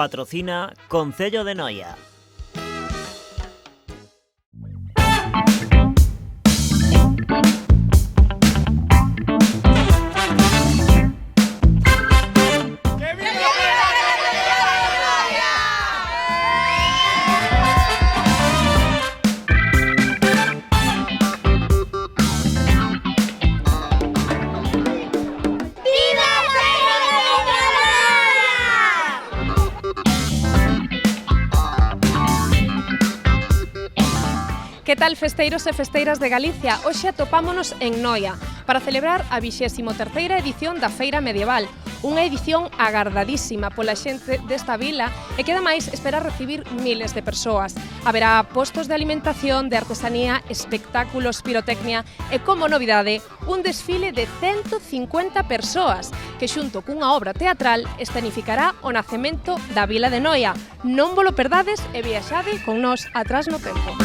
Patrocina Concello de Noia. Que tal, festeiros e festeiras de Galicia? Hoxe atopámonos en Noia para celebrar a 23ª edición da Feira Medieval, unha edición agardadísima pola xente desta vila e que ademais espera recibir miles de persoas. Haberá postos de alimentación, de artesanía, espectáculos, pirotecnia e, como novidade, un desfile de 150 persoas que xunto cunha obra teatral escenificará o nacemento da vila de Noia. Non volo perdades e viaxade con nós atrás no tempo.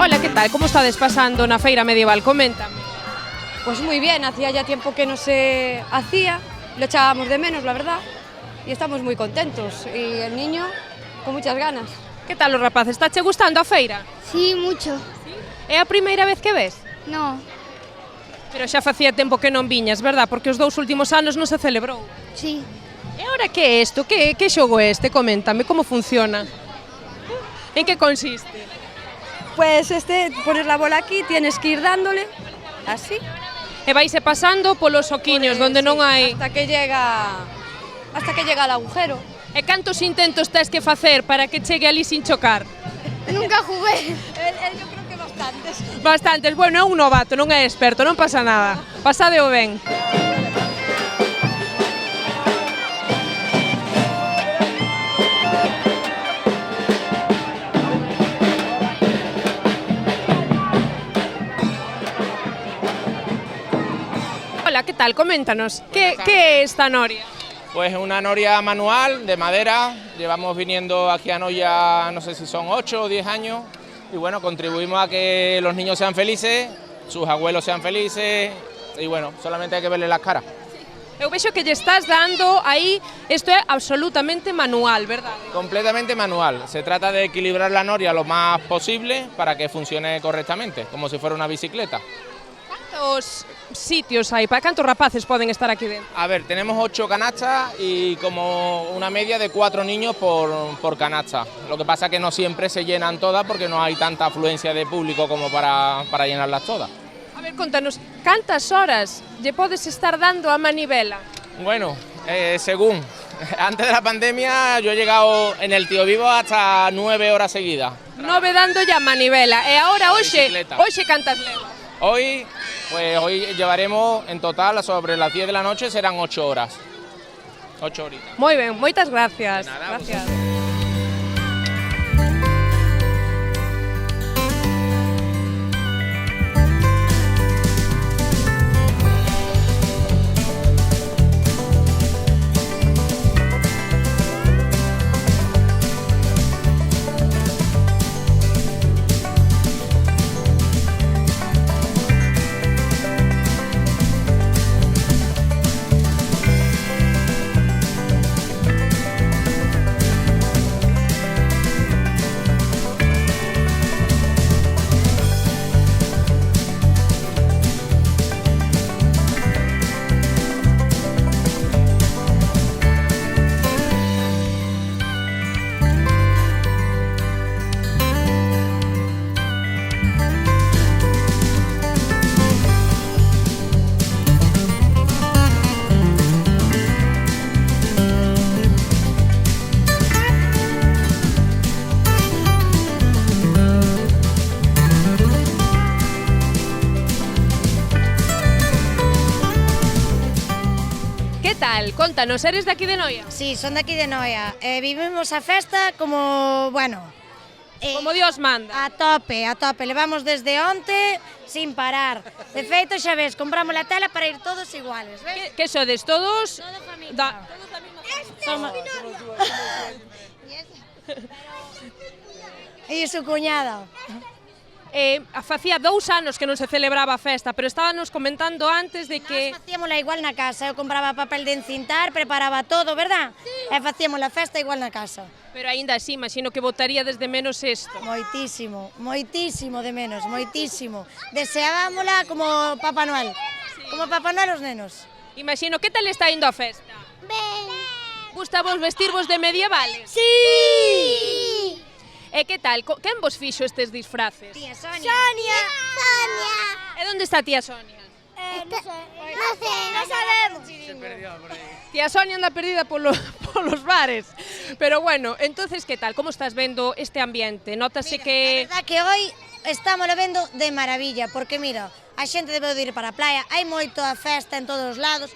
Hola, ¿qué tal? ¿Cómo estades pasando na Feira Medieval? Coméntame. Pues muy bien, hacía ya tiempo que no se hacía, lo echábamos de menos, la verdad, y estamos muy contentos, y el niño con muchas ganas. Que tal os rapaces? Está che gustando a feira? Sí, mucho. É a primeira vez que ves? No, Pero xa facía tempo que non viñas, verdad? Porque os 2 últimos anos non se celebrou. sí. E agora que é isto? Que xogo é este? Coméntame, como funciona? En que consiste? Pues pones la bola aquí, tienes que ir dándole, así. E vaise pasando polos oquiños, donde non hai... Hasta que llega al agujero. E cantos intentos tes que facer para que chegue ali sin chocar? Nunca jugué. Yo creo que bastantes. Bastantes. Bueno, é un novato, non é experto, non pasa nada. Pasadeo ben. Hola, ¿qué tal? Coméntanos, ¿qué es esta noria? Pues una noria manual de madera, llevamos viniendo aquí a Noia, no sé si son 8 o 10 años, y bueno, contribuimos a que los niños sean felices, sus abuelos sean felices, y bueno, solamente hay que verle las caras. Eu vexo que lle estás dando aí, isto é absolutamente manual, verdad? Completamente manual, se trata de equilibrar la noria lo más posible para que funcione correctamente, como si fuera una bicicleta. ¿Cantos sitios hai? Para cantos rapaces poden estar aquí dentro? A ver, tenemos 8 canastas y como una media de 4 niños por canasta. Lo que pasa es que no siempre se llenan todas porque no hay tanta afluencia de público como para llenarlas todas. A ver, contanos, cantas horas lle podes estar dando a manivela? Bueno, según. Antes de la pandemia yo he llegado en el Tío Vivo hasta 9 horas seguidas. 9 dando ya manivela. E agora hoxe bicicleta. cantas levas? Hoy llevaremos en total sobre las 10 de la noche, serán 8 horas. 8 horitas. Moi ben, moitas gracias. De nada, Gracias. E contanos, eres de aquí de Noia? Sí, son de aquí de Noia. Vivimos a festa como, bueno... Como Dios manda. A tope, a tope. Levamos desde onte sin parar. De feito, xa ves, compramos la tela para ir todos iguales, ves? Que sodes todos? Todo familia. Todos da mesma Somos... E su cuñada. Facía 2 anos que non se celebraba a festa, pero estábamos comentando antes de que... Nós facíamola igual na casa. Eu compraba papel de encintar, preparaba todo, verdad? Sí. E facíamos a festa igual na casa. Pero aínda así, imagino que votaría desde menos isto. Moitísimo, moitísimo de menos, moitísimo. Deseábamosla como Papá Noel. Sí. Como Papá Noel os nenos. Imagino, que tal está indo a festa? Ben. Gusta vos vestirvos de medievales? Sí. E que tal? Quen vos fixo estes disfraces? Tía Sonia. Sonia. E onde está tía Sonia? No sé, no sabemos. Se perdió por aí. Tía Sonia anda perdida polos bares. Pero bueno, entonces que tal? Como estás vendo este ambiente? Notase Mira, que... a verdad que hoy estamos vendo de maravilla, porque mira, a xente debe de ir para a playa, hai moito a festa en todos os lados,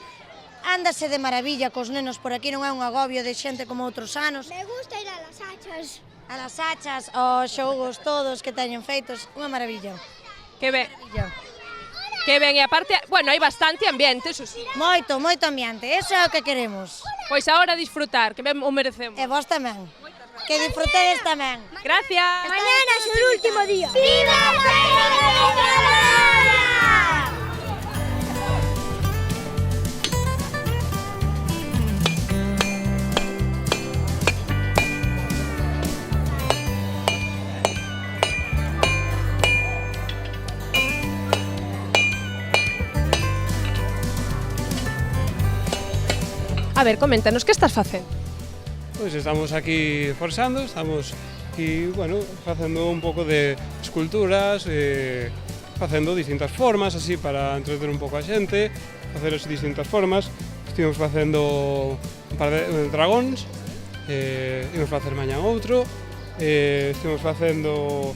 ándase de maravilla cos nenos por aquí, non é un agobio de xente como outros anos. Me gusta ir a las hachas. A las hachas, aos xogos todos que teñen feitos, unha maravilla. Que ben. Que ben, e aparte, bueno, hai bastante ambiente, eso sí. Moito, moito ambiente, eso é o que queremos. Pois agora disfrutar, que ben o merecemos. E vos tamén. Que disfrutedes tamén. Gracias. Mañana es el último día. ¡Viva la Feria Medieval! A ver, coméntanos, que estás facendo? Pois estamos aquí forzando, estamos aquí, bueno, facendo un pouco de esculturas, facendo distintas formas, así, para entreter un pouco a xente, facer as distintas formas. Estivemos facendo un par de dragóns, imos facer mañá outro, estivemos facendo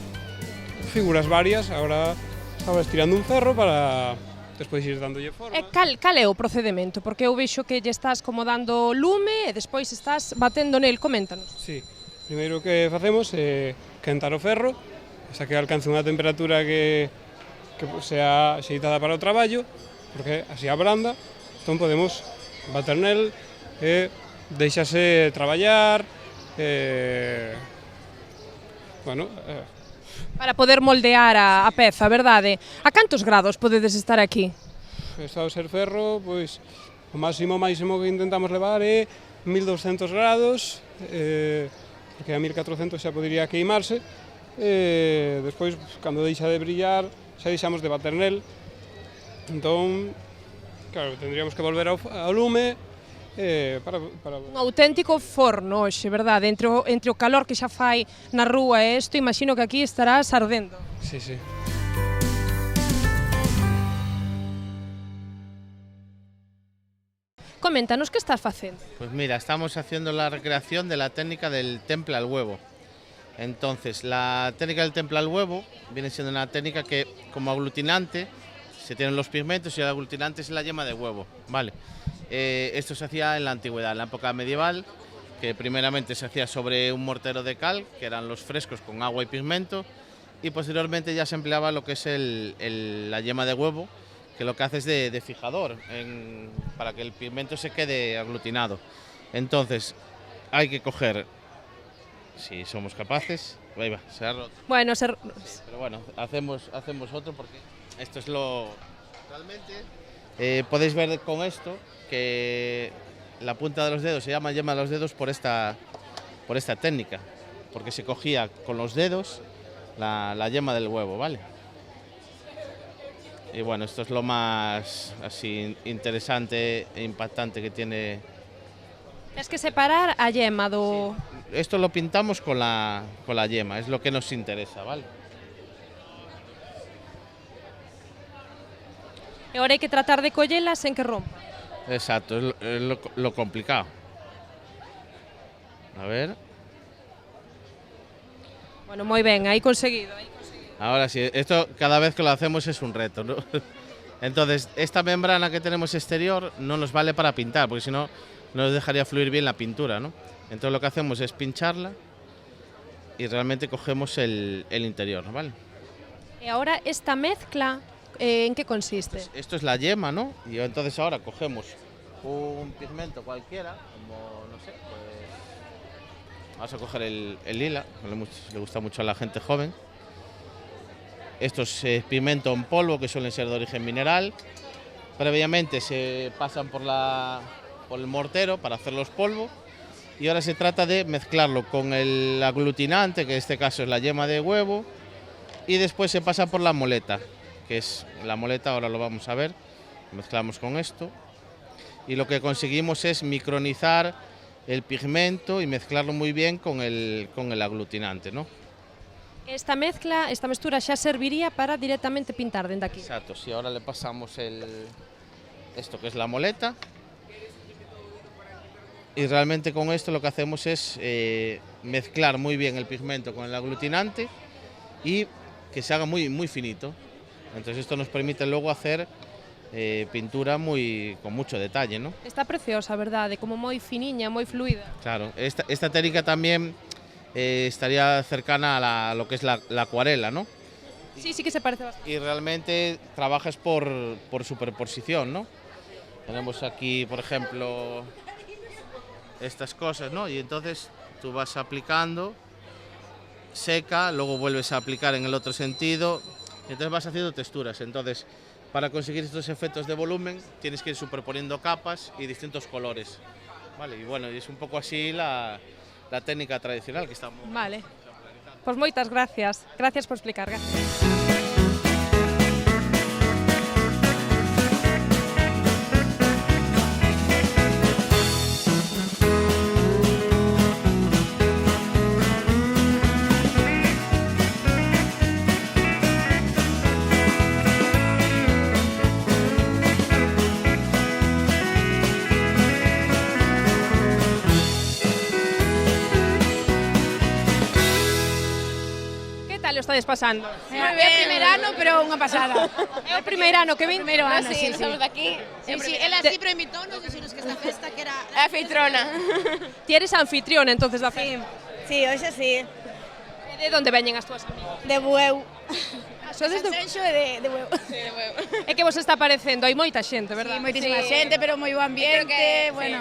figuras varias, agora estaba estirando un ferro para despois ir dándolle forma. E cal é o procedemento? Porque eu vexo que lle estás como dando lume e despois estás batendo nel, coméntanos. Sí, primeiro que facemos é quentar o ferro, hasta que alcance unha temperatura que sea xeitada para o traballo, porque así abranda, entón podemos bater nel e deixase traballar, Para poder moldear a peza, verdade? A cantos grados podedes estar aquí? Está o ser ferro, pois, o máximo que intentamos levar é 1200 grados, porque a 1400 xa podería queimarse, despois, cando deixa de brillar, xa deixamos de bater nel, entón, claro, tendríamos que volver ao lume, para... Un auténtico forno hoxe, verdade? Entre o calor que xa fai na rúa e isto, imagino que aquí estarás ardendo. Sí, sí. Coméntanos, que estás facendo? Pues mira, estamos haciendo la recreación de la técnica del temple al huevo. Entonces, la técnica del temple al huevo viene siendo una técnica que, como aglutinante, se tienen los pigmentos y el aglutinante es la yema de huevo, ¿vale? Esto se hacía en la antigüedad, en la época medieval, que primeramente se hacía sobre un mortero de cal, que eran los frescos con agua y pigmento, y posteriormente ya se empleaba lo que es la yema de huevo, que lo que hace es de fijador, para que el pigmento se quede aglutinado. Entonces, hay que coger, si somos capaces, ahí va, se ha roto. Bueno, Pero bueno, hacemos otro porque esto es lo... Realmente, podéis ver con esto que la punta de los dedos se llama yema de los dedos por esta técnica, porque se cogía con los dedos la yema del huevo, ¿vale? Y bueno, esto es lo más así interesante e impactante que tiene. Es que separar a yema do... Sí. Esto lo pintamos con la yema, es lo que nos interesa, ¿vale? E agora hai que tratar de collelas sen que rompa. Exacto, es lo complicado. A ver. Bueno, moi ben, aí conseguido. Ahora sí, esto cada vez que lo hacemos es un reto, ¿no? Entonces, esta membrana que tenemos exterior no nos vale para pintar, porque si no no nos dejaría fluir bien la pintura, ¿no? Entonces lo que hacemos es pincharla y realmente cogemos el interior, ¿vale? E agora esta mezcla, en que consiste? Esto es la yema, ¿no? Y entonces ahora cogemos un pigmento cualquiera, como, no sé, pues vamos a coger el lila, que le gusta mucho a la gente joven. Esto es pigmento en polvo, que suelen ser de origen mineral. Previamente se pasan por el mortero para hacer los polvos y ahora se trata de mezclarlo con el aglutinante, que en este caso es la yema de huevo, y después se pasa por la moleta, que es la moleta, ahora lo vamos a ver, mezclamos con esto y lo que conseguimos es micronizar el pigmento y mezclarlo muy bien con el aglutinante, ¿no? Esta mestura xa serviría para directamente pintar dende aquí. Exacto, si ahora le pasamos esto que es la moleta y realmente con esto lo que hacemos es mezclar muy bien el pigmento con el aglutinante y que se haga muy, muy finito. Entonces esto nos permite luego hacer pintura con mucho detalle, ¿no? Está preciosa, verdade, como moi finiña, moi fluida. Claro, esta técnica también estaría cercana a lo que es la acuarela, ¿no? Sí, sí que se parece bastante. Y realmente trabajas por superposición, ¿no? Tenemos aquí, por ejemplo, estas cosas, ¿no? Y entonces tú vas aplicando, seca, luego vuelves a aplicar en el otro sentido, y entonces vas haciendo texturas. Entonces, para conseguir estos efectos de volumen, tienes que ir superponiendo capas y distintos colores, ¿vale? Y bueno, y es un poco así la técnica tradicional que estamos... Vale. Pois moitas gracias. Gracias por explicar. Gracias. Lo estades pasando? É o primeiro ano, pero unha pasada. É o primeiro ano que vin? Primeiro ano, sí, sí. Estamos aquí. Sí, ela sí proinvitónos, dixenos que esta festa que era... A anfitriona. Ti eres anfitriona, entonces, da festa? Sí, hoxe sí. E de onde veñen as túas amigas? De Bueu. Sodes de Sanxenxo e de Bueu. Sí, de huevo. É que vos está parecendo, hai moita xente, verdad? Sí, moitísima xente, pero moi bo ambiente, bueno...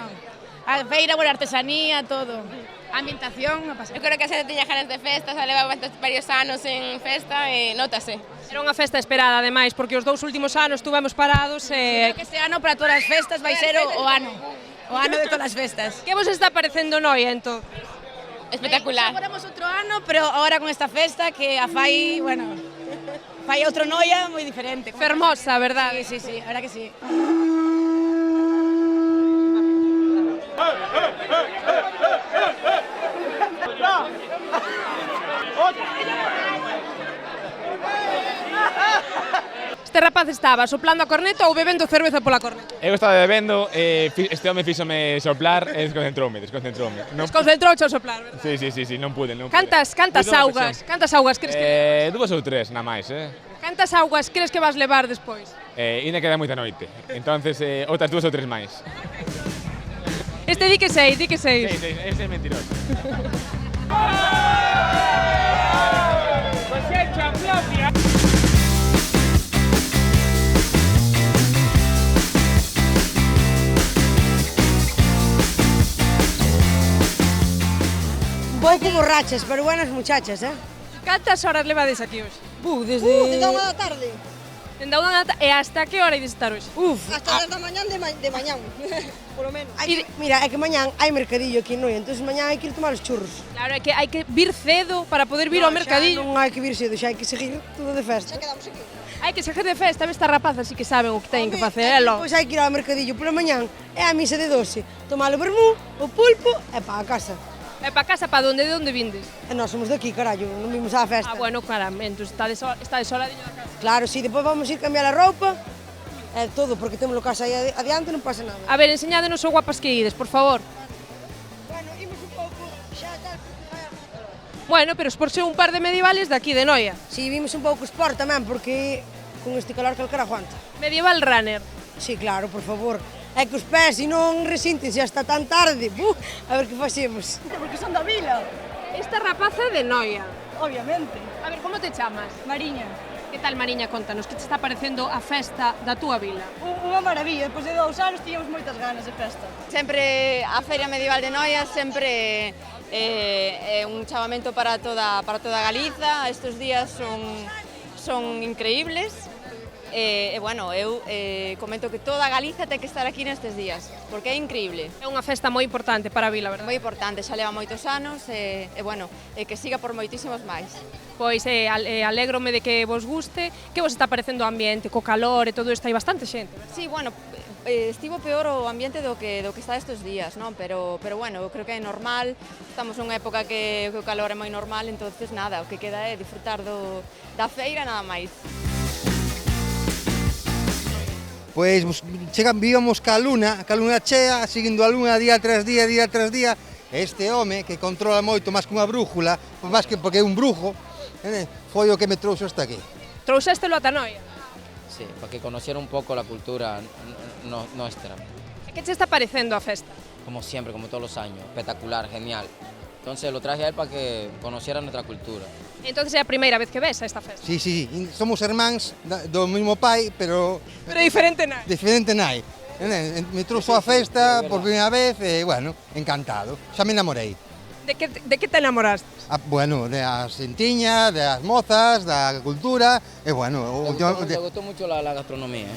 A feira, boa artesanía, todo. A ambientación, a pasar. Eu creo que a xente tiña ganas de festa, xa leva varios anos en festa e notase. Era unha festa esperada, ademais, porque os 2 últimos anos estuvemos parados e... Creo que este ano para todas as festas vai ser o ano de todas as festas. Que vos está parecendo Noia, entón? Espectacular. Xa foramos outro ano, pero agora con esta festa que a fai, bueno, fai outro Noia moi diferente. Fermosa, verdad? Sí, sí, a verdad que sí. Este rapaz estaba soplando a corneta ou bebendo cerveza pola corneta? Eu estaba bebendo, este home fíxome soplar e desconcentroume. Non... Desconcentrouche ao soplar, verdad? Sí, non pude. Cantas augas crees que... 2 ou 3, na máis, Cantas augas crees que vas levar despois? Ainda queda moita noite, entonces outras 2 ou 3 máis. Este di que 6, Sí, ese é mentiroso. Un pouco borrachas, pero buenas muchachas, Cantas horas levades aquí hoxe? Desde a 1 da tarde. Dende a 1 da tarde. E hasta que hora ides estar hoxe? Hasta as da mañán de mañán, polo menos. Mira, é que mañán hai mercadillo aquí en Noia, entón mañán hai que ir tomar os churros. Claro, é que hai que vir cedo para poder vir ao mercadillo. Non hai que vir cedo, xa hai que seguir todo de festa. Xa quedamos aquí. Hai que seguir de festa, esta rapaza así que saben o que teñen que facer, Pois hai que ir ao mercadillo pola mañán, é a misa de 12, tomar o vermú, o pulpo e pa a casa. E pa casa, pa onde, de onde vindes? E nós somos daqui, carallo, non vimos á festa. Bueno, caramba, entón estades soladiño da casa. Claro, si, depois vamos ir cambiar a roupa, e todo, porque temos o casa aí adiante, non pasa nada. A ver, enseñádenos o guapas que ides, por favor. Bueno, imos un pouco, xa tal... Bueno, pero por ser un par de medievales de aquí, de Noia. Si, vimos un pouco sport tamén, porque con este calor calquera aguanta. Medieval runner. Sí, claro, por favor. é que os pés e non resíntense hasta tan tarde, a ver que facemos. Porque son da vila. Esta rapaza de Noia. Obviamente. A ver, como te chamas? Mariña. Que tal, Mariña? Contanos, que te está parecendo a festa da túa vila? Unha maravilla, depois de 2 anos tiñamos moitas ganas de festa. Sempre a Feira Medieval de Noia sempre é un chamamento para toda Galiza. Estes días son increíbles. Bueno, eu comento que toda Galiza ten que estar aquí nestes días, porque é increíble. É unha festa moi importante para a vila, verdad? Moi importante, xa leva moitos anos bueno, que siga por moitísimos máis. Pois alégrome de que vos guste. Que vos está parecendo o ambiente, co calor e todo isto? Hai bastante xente, verdad? Sí, bueno, estivo peor o ambiente do que está estes días, non? Pero bueno, eu creo que é normal. Estamos nunha época que o calor é moi normal, entonces nada, o que queda é disfrutar da feira nada máis. Pois víamos ca luna chea, seguindo a luna día tras día, este home que controla moito máis que unha brújula, máis que porque é un brujo, foi o que me trouxe hasta aquí. Trouxéstelo ata Noia? Sí, para que conociera un poco la cultura nuestra. ¿Qué te está pareciendo a festa? Como siempre, como todos los años, espectacular, genial. Entonces lo traje a él para que conociera nuestra cultura. Entonces é a primeira vez que ves a esta festa? Sí, somos irmáns do mesmo pai, pero diferente nai. Diferente nai. Me trouxo a festa por primeira vez e, bueno, encantado. Xa me enamorei. De que te enamoraste? Bueno, das xentiñas, das mozas, da cultura, e, bueno... Me gustó mucho la gastronomía,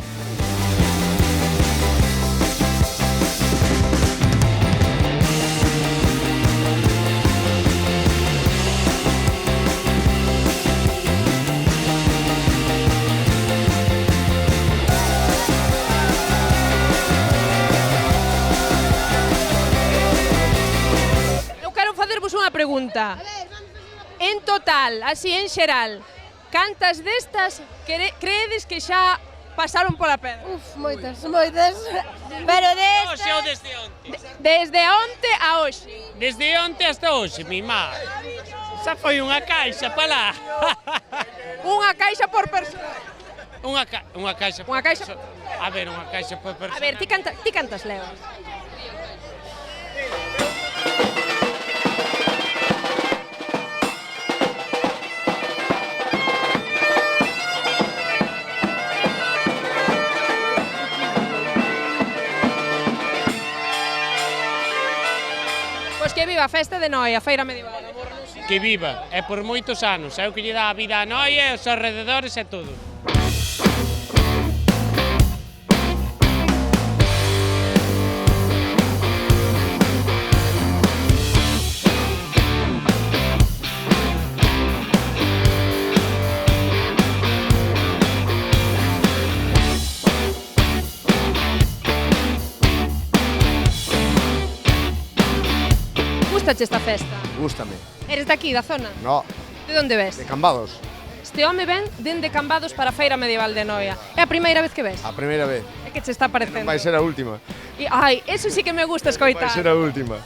Unha pregunta. En total, así en xeral, cantas destas creedes que xa pasaron pola pedra? Moitas. Pero destas... Hoxe ou desde onte? Desde onte a hoxe. Desde onte hasta hoxe, mi má. Xa foi unha caixa para lá. Unha caixa por persona. Unha caixa. Unha caixa. A ver, unha caixa por persona. A ver, ti cantas, Leo. Que viva a festa de Noia, a feira medieval. Que viva, é por moitos anos, é o que lle dá a vida a Noia e os alrededores e todo. Gustache esta festa? Gústame. Eres de aquí, da zona? No. De onde ves? De Cambados. Este home ven dende Cambados para a Feira Medieval de Noia. É a primeira vez que ves? A primeira vez. É que che está parecendo? Non vai ser a última. Ai, eso sí que me gusta escoitar. Vai ser a última.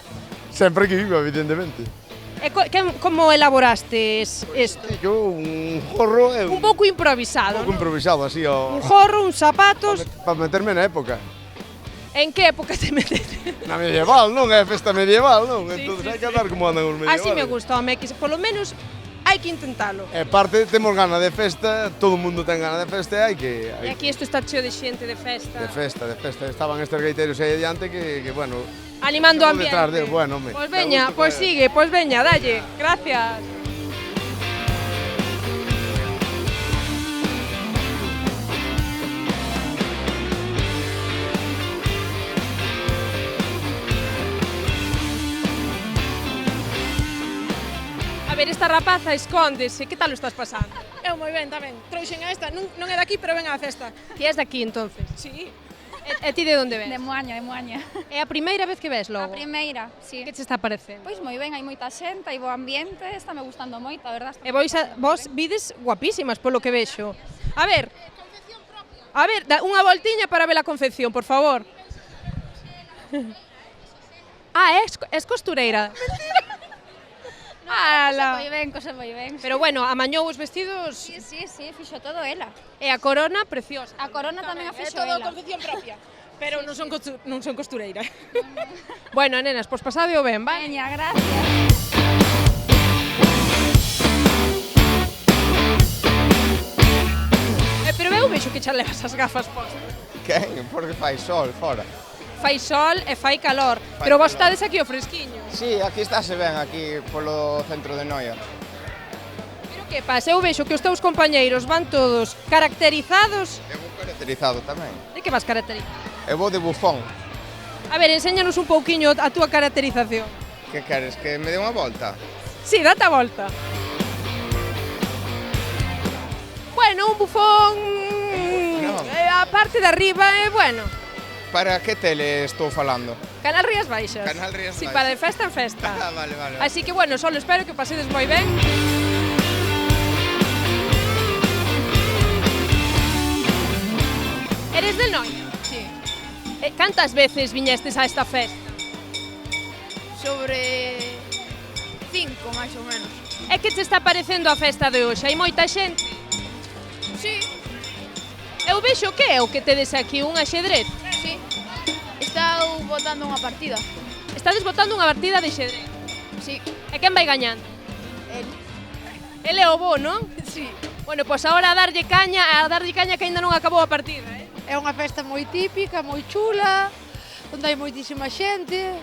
Sempre que viva, evidentemente. E como elaborastes isto? Eu un jorro... Un pouco improvisado, Un pouco improvisado, así. Un jorro, uns zapatos... Para meterme na época. En que época te metete? Na medieval, non? É festa medieval, non? Entón hai que andar como andan os medievales. Así me gusta, home, que polo menos hai que intentalo. E parte, temos gana de festa, todo o mundo ten gana de festa e hai que... E aquí isto está cheo de xente de festa. De festa. Estaban estes gaiteiros aí adiante que bueno... Animando o ambiente. Detrás de, bueno, home. Pois veña, pois sigue, pois veña, dalle. Gracias. A ver, esta rapaza escóndese, que tal o estás pasando? Eu moi ben tamén, trouxen a esta, non é daqui, pero ven á festa. Ti és daqui, entonces? Sí. E ti de onde ves? De Moaña. É a primeira vez que ves logo? A primeira, sí. Que te está parecendo? Pois moi ben, hai moita xente, hai bo ambiente, está me gustando moito, a verdad. E vos vides guapísimas polo que vexo. A ver, unha voltiña para ver a confección, por favor. És costureira. Cose moi ben. Pero bueno, amañou os vestidos... Sí, fixo todo ela. E a corona, preciosa. A corona tamén a fixo ela. É todo ela. confección propia. Pero non son costureira. Bueno, nenas, pois pasadeo ben, vai? Veña, gracias. Pero eu vexo que xa levas as gafas postas. Quen? Porque fai sol fora. Fai sol e fai calor, pero vos estades aquí ao fresquiño. Sí, aquí estáse ben, aquí polo centro de Noia. Pero que pasa? Eu vexo que os teus compañeiros van todos caracterizados. Eu vou caracterizado tamén. De que vas caracterizado? Eu vou de bufón. A ver, enséñanos un pouquiño a túa caracterización. Que queres, que me dé unha volta? Sí, date a volta. Bueno, un bufón... No. A parte de arriba, bueno... Para que tele estou falando? Canal Rías Baixas. Canal Rías Sí, Baixas. para de festa en festa. Vale. Así que, bueno, solo espero que pasedes moi ben. Eres de Noia? Sí. Cantas veces viñestes a esta festa? Sobre 5, máis ou menos. E que te está parecendo a festa de hoxe? Hai moita xente? Sí. Eu vexo que é o que tedes aquí, un axedrez. Sí. Está botando unha partida. Estades botando unha partida de xedrez. Sí. E quen vai gañando? El é o bo, non? Sí. Bueno, pois agora a darlle caña que aínda non acabou a partida, eh? É unha festa moi típica, moi chula, onde hai moitísima xente.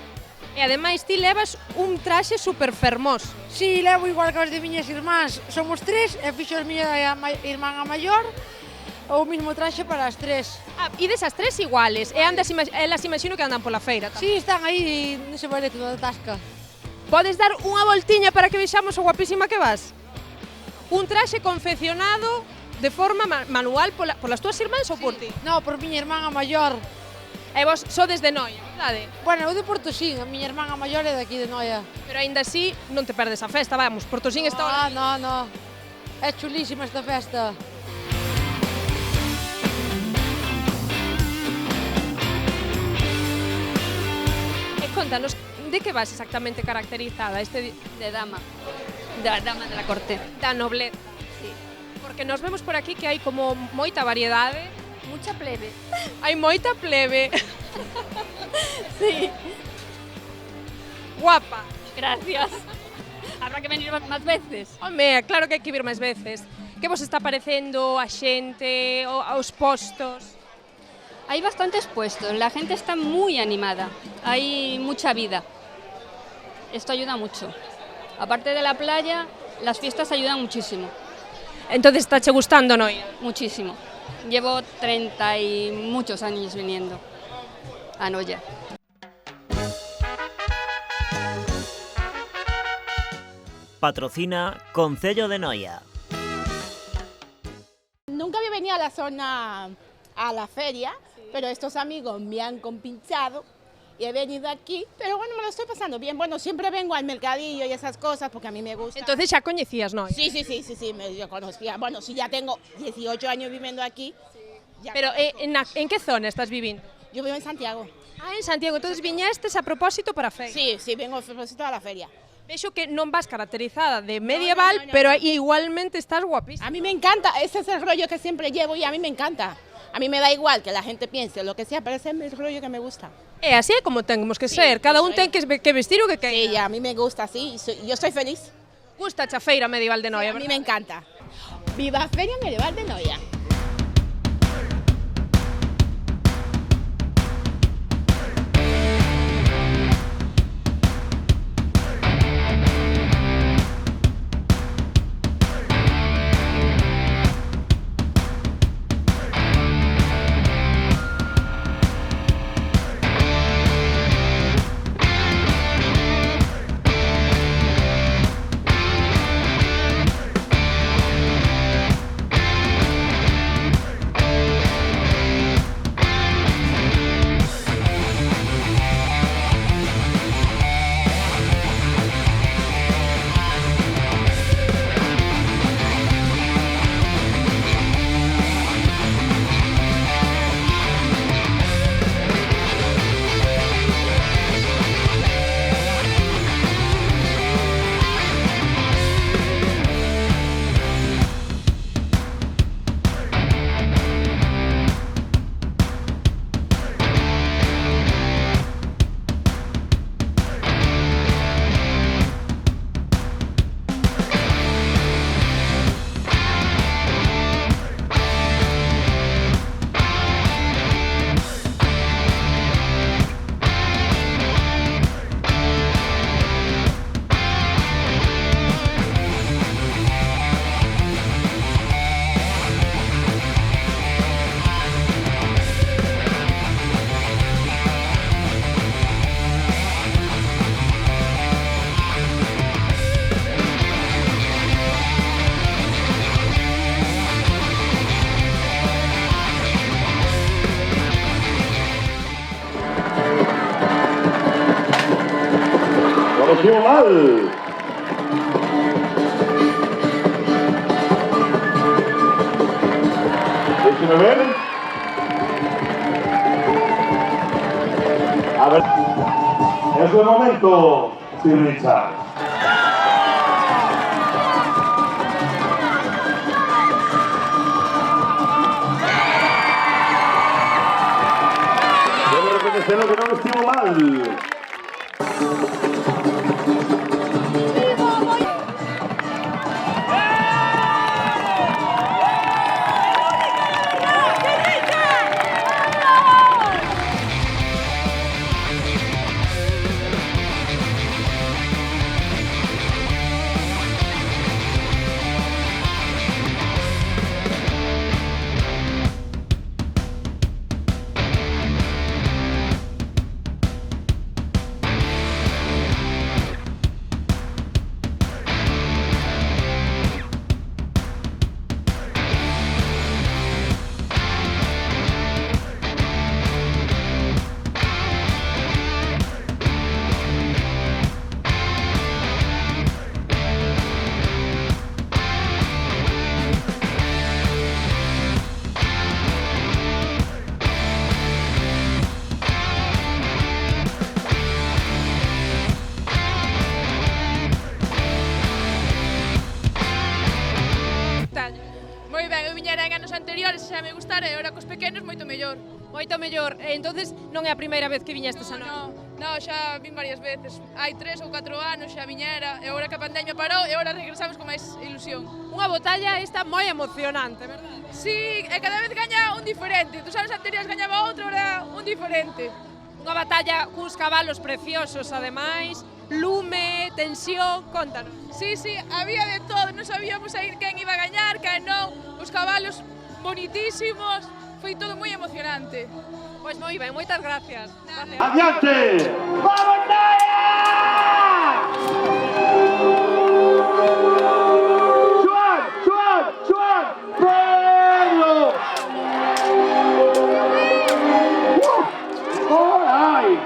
E ademais ti levas un traxe super fermoso. Si, levo igual que os de miñas irmás. Somos 3 e fixo a miña irmán a maior o mismo traxe para as 3. Ah, e desas 3 iguales, e elas imagino que andan pola feira tamén. Si, están aí nese bareto da tasca. Podes dar unha voltiña para que vexamos o guapísima que vas? Un traxe confeccionado de forma manual polas túas irmáns ou por ti? No, por miña irmán a maior. E vos sodes de Noia, verdade? Bueno, eu de Portosín, a miña irmán a maior é daqui de Noia. Pero aínda así non te perdes a festa, vamos, Portosín está... Ah, no. É chulísima esta festa. E contanos, de que vas exactamente caracterizada De dama. Da dama de la corte. Da nobleza? Sí. Porque nos vemos por aquí que hai como moita variedade. Mucha plebe. Hai moita plebe. Sí. Guapa. Gracias. Habrá que venir máis veces. Home, claro que hai que vir máis veces. Que vos está parecendo a xente, aos postos? Hay bastantes puestos, la gente está muy animada, hay mucha vida. Esto ayuda mucho. Aparte de la playa, las fiestas ayudan muchísimo. Entonces, ¿está te gustando Noia? Muchísimo. Llevo 30 y muchos años viniendo a Noia. Patrocina Concello de Noia. Nunca había venido a la zona, a la feria, pero estos amigos me han compinchado y he venido aquí, pero bueno, me lo estoy pasando bien. Bueno, siempre vengo al mercadillo y esas cosas porque a mí me gusta. Entonces ya conocías Noia. Sí, yo conocía. Bueno, sí, ya tengo 18 años viviendo aquí. Pero ¿en qué zona estás viviendo? Yo vivo en Santiago. Ah, en Santiago. Entonces viñestes a propósito para a feria. Sí, vengo a propósito a la feria. Vexo que non vas caracterizada de medieval, no, pero igualmente estás guapísima. A mí me encanta, ese es el rollo que siempre llevo y a mí me encanta. A mí me da igual que la gente piense lo que sea, pero ese es el rollo que me gusta. Así é como temos que ser, cada un ten que vestir o que queira. Sí, a mí me gusta así, yo soy feliz. Gusta a feira medieval de Noia, sí, a mí me encanta. Viva Feria Medieval de Noia. Non estivo mal. Déxeme ver. A ver. Es el momento, Sir Richard. Debo reconocerlo que non estivo mal. Moi ben, eu viñera en anos anteriores, xa me gustara, e ora cos pequenos moito mellor. Moito mellor. Entonces non é a primeira vez que viñestes a Noia? Non, xa vin varias veces. Hai 3 ou 4 anos xa viñera, e agora que a pandemia parou, e agora regresamos con máis ilusión. Unha batalla esta moi emocionante, verdad? Sí, e cada vez gaña un diferente. Dos anos anteriores gañaba outro, agora un diferente. Unha batalla cuns cabalos preciosos, ademais, lume, tensión, contanos. Sí, había de todo, non sabíamos aí quen iba a gañar, quen non, os cabalos bonitísimos, foi todo moi emocionante. Pois moi ben, moitas gracias. ¡Adiante! ¡Vamos, Noia! ¡Joan! ¡Pedro! ¡Ay!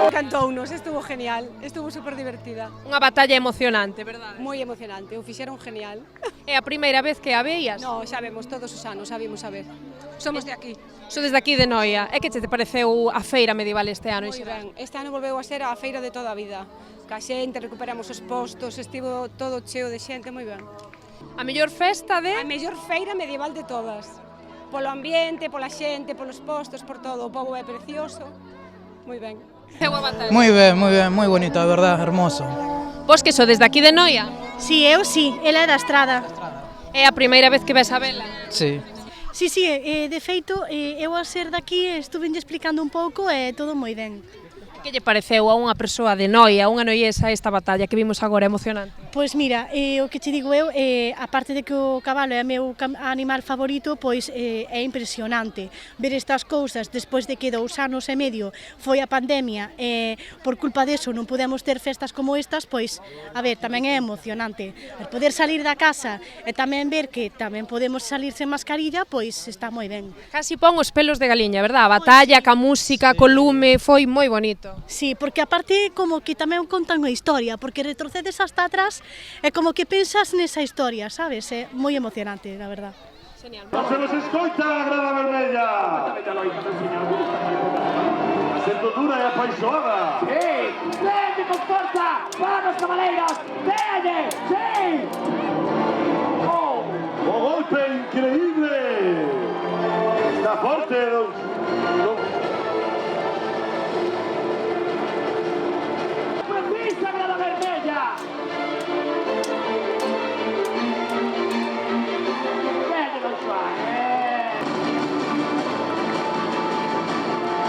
Encantounos, estuvo genial, estuvo super divertida. Unha batalla emocionante, verdad? Moi emocionante, o fixeron genial. É a primeira vez que a veías? No, xa vemos todos os anos, xa vimos a ver. Somos de aquí. Sodes de aquí de Noia. E que te pareceu a feira medieval este ano? Moi ben, este ano volveu a ser a feira de toda a vida. Ca xente, recuperamos os postos, estivo todo cheo de xente, moi ben. A mellor festa de? A mellor feira medieval de todas. Polo ambiente, pola xente, polos postos, por todo. O pobo é precioso. Moi ben. Moi ben, moi bonito, a verdad, hermoso. Vos que sodes de aquí de Noia? Si, eu si, ela é da Estrada. É a primeira vez que ves a vela? Sí. Si, de feito, eu a ser daqui estuvenlle explicando un pouco e todo moi ben. Que lle pareceu a unha persoa de Noia, unha noiesa, esta batalla que vimos agora emocionante? Pois mira, o que che digo eu, aparte de que o cabalo é o meu animal favorito, pois é impresionante ver estas cousas despois de que 2 anos e medio foi a pandemia e por culpa deso non podemos ter festas como estas, pois, a ver, tamén é emocionante. Poder salir da casa e tamén ver que tamén podemos salir sen mascarilla, pois está moi ben. Casi pon os pelos de galiña, verdad? A batalla, ca música, co lume, foi moi bonito. Sí, porque aparte como que tamén contan unha historia, porque retrocedes hasta atrás e como que pensas nesa historia, sabes? É moi emocionante, la verdad. Genial. Non se nos escoita a grada vermella. Sento dura e apaixoada. Sí, vende con forza, vamos cabaleiros, vende, sí. Oh, o golpe increíble. Está forte, Precisa grada vermella. Vende Don Juan,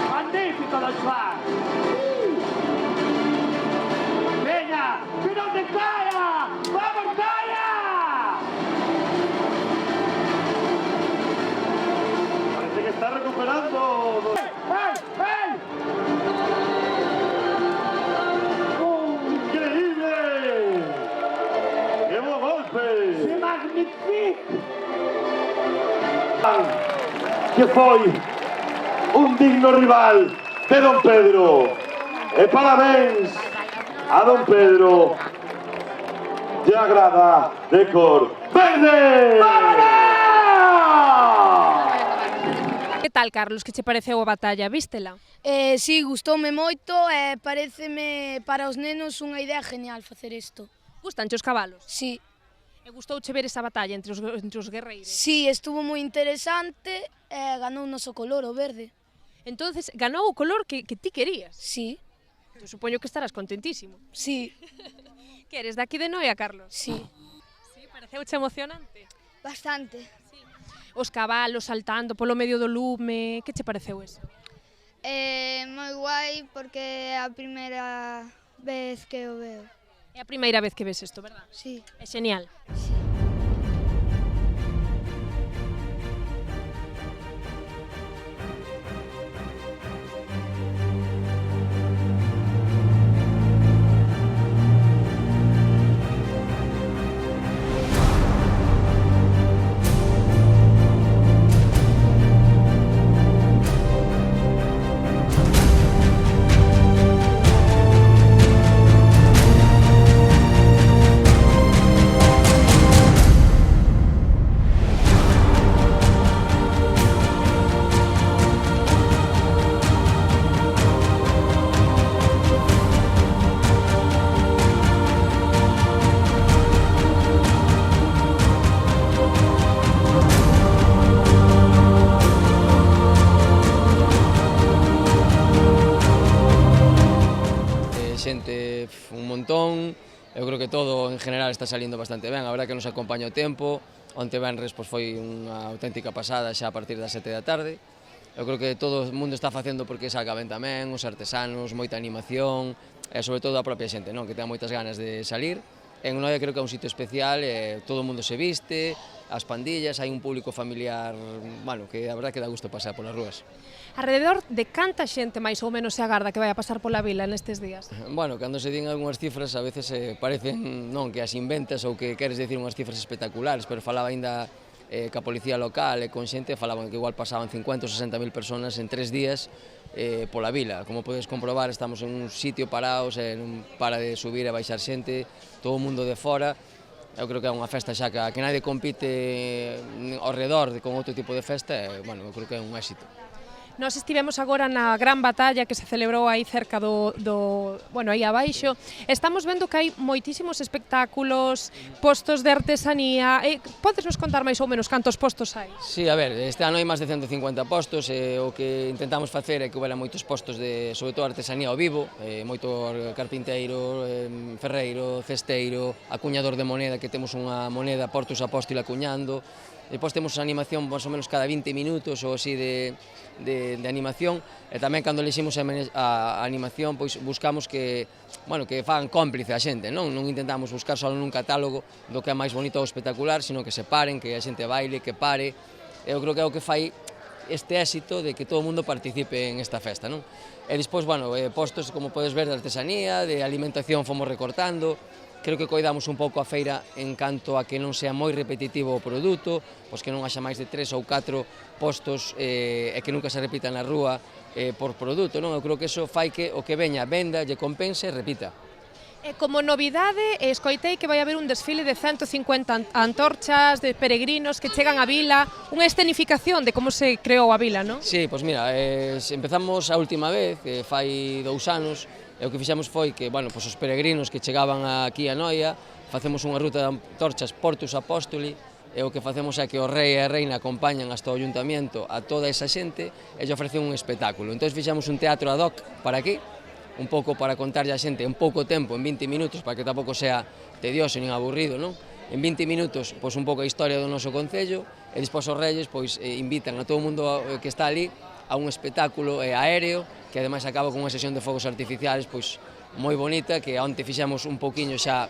magnífico Don Juan. Venga, que non te caia. Vamos, Noia. Parece que está recuperando. ¡Ey! ¡Increíble! ¡Qué buen golpe! ¡C'est magnifique! Que foi un digno rival de Don Pedro. E parabéns a don Pedro lle agrada de cor verde. Que tal, Carlos, que che pareceu a batalla? Vístela? Sí, gustoume moito e pareceme para os nenos unha idea genial facer isto. Gustanche os cabalos? Sí. E gustouche ver esa batalla entre os guerreiros? Sí, estuvo moi interesante e ganou o noso color, o verde. Entonces, ganou o color que ti querías? Sí. Eu supoño que estarás contentísimo. Sí. Que eres daqui de Noia, Carlos? Sí. Sí, pareceuche emocionante? Bastante. Os cabalos saltando polo medio do lume, que che pareceu eso? Moi guai porque é a primeira vez que o veo. É a primeira vez que ves isto, verdad? Sí. É genial. Xente un montón, eu creo que todo en general está salindo bastante ben, a verdad que nos acompaña o tempo, onte venres foi unha auténtica pasada xa a partir das 7 da tarde, eu creo que todo o mundo está facendo porque salga ben tamén, os artesanos, moita animación, e sobre todo a propia xente, non? Que ten moitas ganas de salir. En Noia creo que é un sitio especial, todo o mundo se viste, as pandillas, hai un público familiar, bueno, que a verdad que dá gusto pasar polas rúas. Alrededor de canta xente máis ou menos se agarda que vai a pasar pola vila nestes días? Bueno, cando se din algunhas cifras a veces parecen non que as inventas ou que queres decir unhas cifras espectaculares, pero falaba aínda ca policía local e con xente falaban que igual pasaban 50 ou 60.000 personas en 3 días pola vila. Como podes comprobar, estamos en un sitio parados, non para de subir e baixar xente, todo o mundo de fora. Eu creo que é unha festa xa que nadie compite ao redor con outro tipo de festa e, bueno, eu creo que é un éxito. Nós estivemos agora na gran batalla que se celebrou aí cerca bueno, aí abaixo. Estamos vendo que hai moitísimos espectáculos, postos de artesanía. Podes nos contar máis ou menos cantos postos hai? Sí, a ver, este ano hai máis de 150 postos e o que intentamos facer é que houbera moitos postos de, sobre todo, artesanía ao vivo, moito carpinteiro, ferreiro, cesteiro, acuñador de moneda, que temos unha moneda Portus Apóstol acuñando. Depois temos animación máis ou menos cada 20 minutos ou así de animación e tamén cando eliximos a animación pois buscamos que, bueno, que fagan cómplice a xente, non intentamos buscar só nun catálogo do que é máis bonito ou espectacular, sino que se paren, que a xente baile, que pare. Eu creo que é o que fai este éxito de que todo o mundo participe en esta festa, non? E despois, bueno, postos, como podes ver, de artesanía, de alimentación fomos recortando. Creo que coidamos un pouco a feira en canto a que non sea moi repetitivo o produto, pois que non haxa máis de 3 ou 4 postos e que nunca se repita na rúa por produto, non? Eu creo que iso fai que o que veña venda, lle compense e repita. E como novidade, escoitei que vai haber un desfile de 150 antorchas de peregrinos que chegan á vila, unha escenificación de como se creou a vila, non? Sí, pois mira, empezamos a última vez, fai 2 anos, e o que fixemos foi que, bueno, pois os peregrinos que chegaban aquí a Noia, facemos unha ruta de antorchas Portus Apóstoli, e o que facemos é que o rei e a reina acompañan hasta o ayuntamiento a toda esa xente e lle ofrecen un espectáculo. Entón fixemos un teatro ad hoc para aquí, un pouco para contarlle a xente en pouco tempo, en 20 minutos, para que tampouco sea tedioso nin aburrido, non? En 20 minutos, pois un pouco a historia do noso concello, e despois os reyes pois invitan a todo o mundo que está ali a un espectáculo aéreo, que ademais acaba con unha sesión de fogos artificiales pois moi bonita, que onte fixemos un pouquiño xa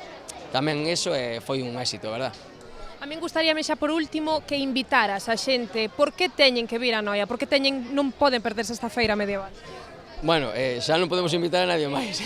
tamén eso e foi un éxito, verdad? A min gustaríame xa por último que invitaras a xente por que teñen que vir a Noia, por que non poden perderse esta feira medieval. Bueno, xa non podemos invitar a nadie máis,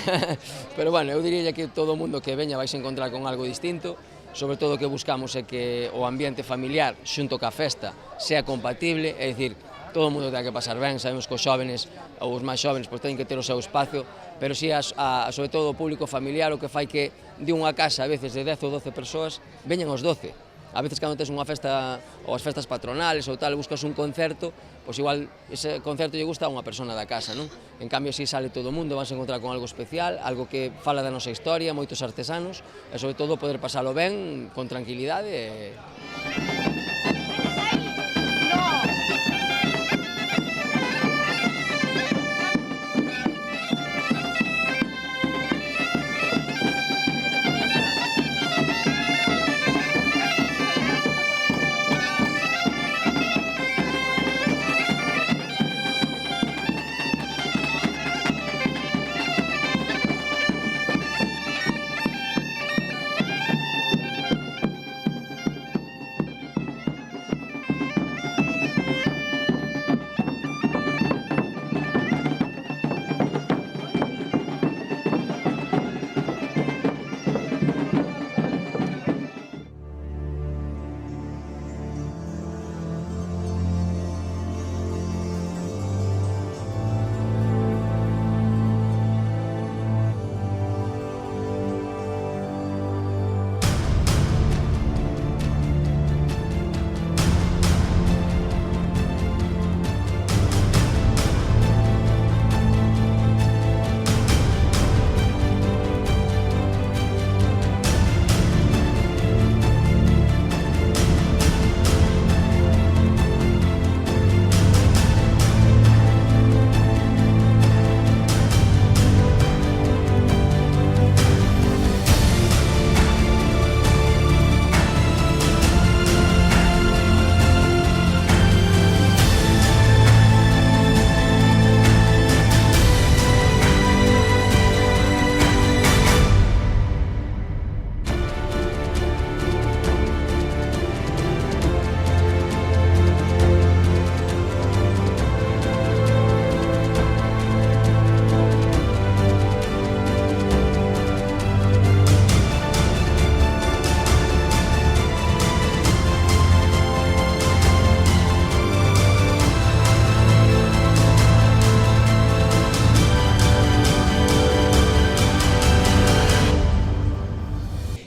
pero bueno, eu diría que todo o mundo que veña vais a encontrar con algo distinto, sobre todo o que buscamos é que o ambiente familiar xunto ca festa sea compatible, é dicir, todo o mundo ten que pasar ben, sabemos que os xóvenes ou os máis xóvenes pois teñen que ter o seu espacio, pero si sobre todo o público familiar o que fai que de unha casa a veces de 10 ou 12 persoas veñen os 12. A veces cando tes unha festa ou as festas patronales ou tal, buscas un concerto, pois igual ese concerto lle gusta a unha persona da casa, non? En cambio, si sale todo o mundo, vas a encontrar con algo especial, algo que fala da nosa historia, moitos artesanos, e sobre todo poder pasalo ben, con tranquilidade.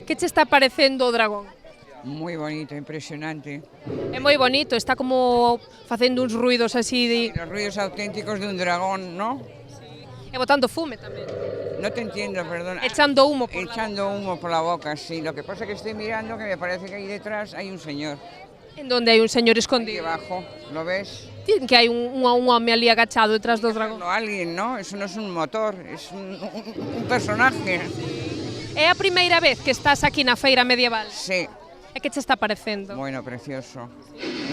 Que che está parecendo o dragón? Moi bonito, impresionante. É moi bonito, está como facendo uns ruidos así de... Los ruidos auténticos de un dragón, ¿no? E botando fume tamén. No te entiendo, perdón. Echando humo por Echando humo por la boca, sí. Lo que pasa es que estoy mirando que me parece que ahí detrás hay un señor. En donde hai un señor escondido. Aquí abajo, ¿lo ves? Dicen que hai un home ali agachado detrás do dragón. No, alguien, ¿no? Eso no es un motor, es un personaje. É a primeira vez que estás aquí na feira medieval? Sí. E que che está parecendo? Bueno, precioso,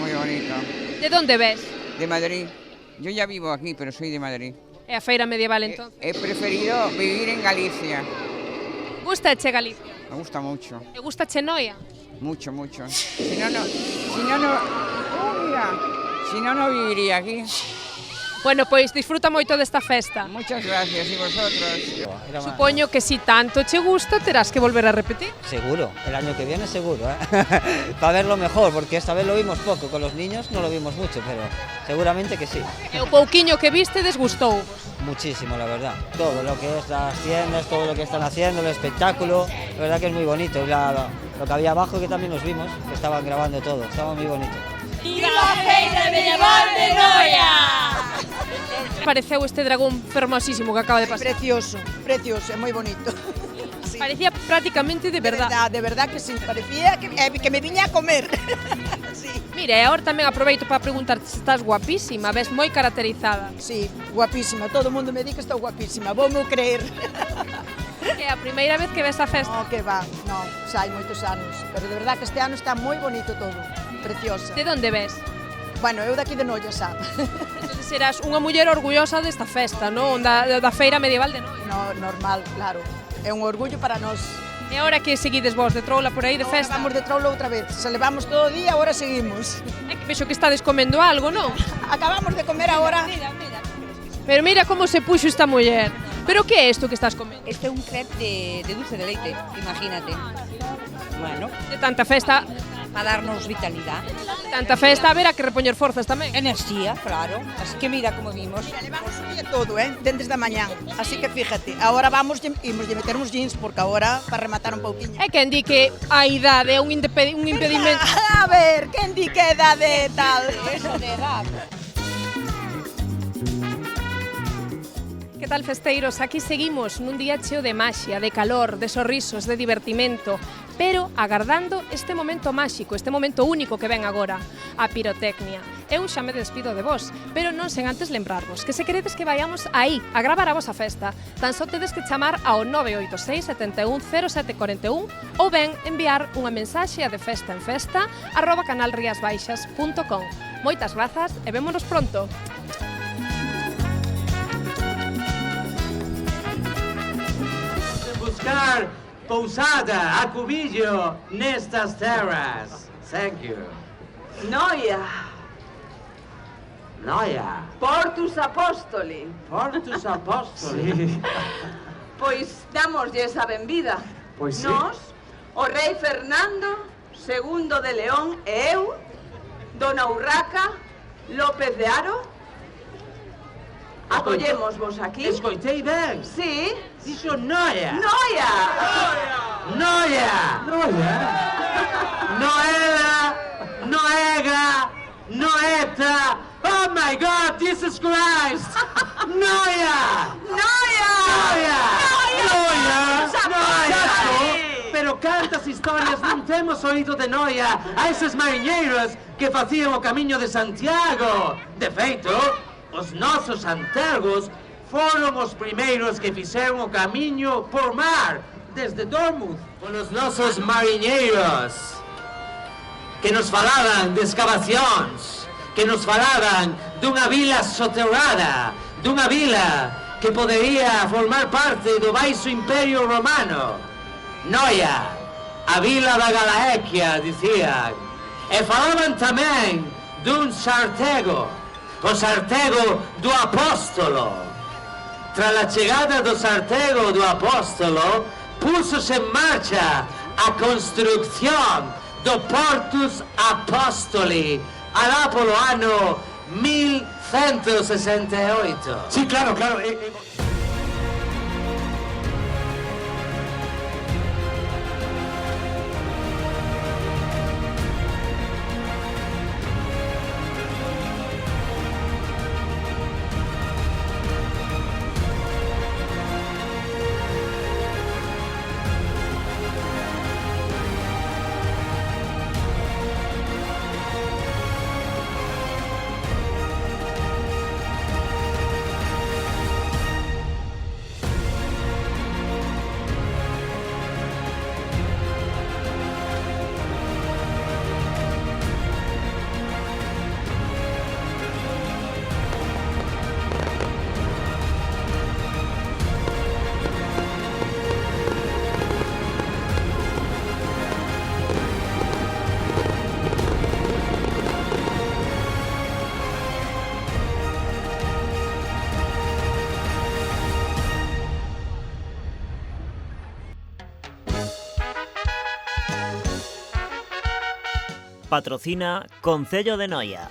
muy bonito. De donde ves? De Madrid. Yo ya vivo aquí, pero soy de Madrid. É a feira medieval entonces? He preferido vivir en Galicia. Gustache Galicia? Me gusta mucho. E gustache Noia? Mucho, mucho. Si no, no viviría aquí. Bueno, pois disfruta moito desta festa. Muchas gracias, y vosotros. Supoño que si tanto che gusta, terás que volver a repetir. Seguro, el año que viene seguro, ¿eh? Para verlo mejor, porque esta vez lo vimos poco, con los niños no lo vimos mucho, pero seguramente que sí. E o pouquiño que viste desgustou. Muchísimo, la verdad. Todo lo que es las tiendas, todo lo que están haciendo, el espectáculo, la verdad que es muy bonito. Y lo que había abajo que también nos vimos, que estaban grabando todo, estaba muy bonito. ¡Viva a Feira Medieval de Noia! Pareceu este dragón fermosísimo que acaba de pasar. Precioso, precioso, é moi bonito. Sí. Parecía prácticamente de verdad. De verdad que sí, parecía que me viña a comer. Sí. Mira, e agora tamén aproveito para preguntarte se estás guapísima, ves moi caracterizada. Sí, guapísima, todo o mundo me di que estou guapísima, vou me creer. É a primeira vez que ves a festa? No, que va, no, xa hai moitos anos, pero de verdad que este ano está moi bonito todo, preciosa. De onde ves? Bueno, eu daqui de Noia, xa. Entonces serás unha muller orgullosa desta festa, non? Da feira medieval de Noia. No, normal, claro. É un orgullo para nós. E agora que seguides vos de troula por aí de festa? Vamos de troula outra vez. Se levamos todo o día, agora seguimos. É que vexo que estades comendo algo, non? Acabamos de comer agora. Mira. Pero mira como se puxo esta muller. Pero que é isto que estás comendo? Este é un crepe de dulce de leite, imagínate. Bueno. De tanta festa. para darnos vitalidade. Tanta festa, haberá que repoñer forzas tamén. Enerxía, claro. Así que mira como vimos. Levamos o día todo, desde da mañán. Así que fíjate, agora imos de metermos jeans, porque agora, para rematar un pouquiño. É quen di que a idade é un impedimento. A ver, quen di que edade tal? Eso de edad. Que tal, festeiros? Aquí seguimos nun día cheo de maxia, de calor, de sorrisos, de divertimento, pero agardando este momento máxico, este momento único que ven agora, a pirotecnia. Eu xa me despido de vos, pero non sen antes lembrarvos que se queredes que vayamos aí a gravar a vosa festa, tan só tedes que chamar ao 986 71 0741 ou ben enviar unha mensaxe a defestaenfesta@canalriasbaixas.com. Moitas grazas e vémonos pronto. Buscar pousada a cubillo nestas terras. Thank you. Noia, Portus Apóstoli. Portus Apóstoli. Pois dámoslles a benvida. Pois sí. Nos, o rei Fernando II de León e eu, Dona Urraca López de Haro, acollémosvos aquí. Escoitei ben. Sí. Dixo noia. Noia. Noia. Noela. Noega. Noeta. Oh my God, Jesus Christ. Noia. Noia. Pero cantas historias non temos oído de noia a eses mariñeiros que facían o camiño de Santiago. De feito, os nosos antergos foron os primeiros que fixeron o camiño por mar desde Dortmund. Con os nosos mariñeiros que nos falaban de excavacións, que nos falaban dunha vila soterrada, dunha vila que podería formar parte do baixo imperio romano. Noia, a vila da Galaequia, dicían. E falaban tamén dun sartego, o sartego do apóstolo. Tras a chegada do sartego do apóstolo, púsose en marcha a construcción do Portus Apóstoli alá polo ano 1168. Sí, claro. Patrocina Concello de Noia.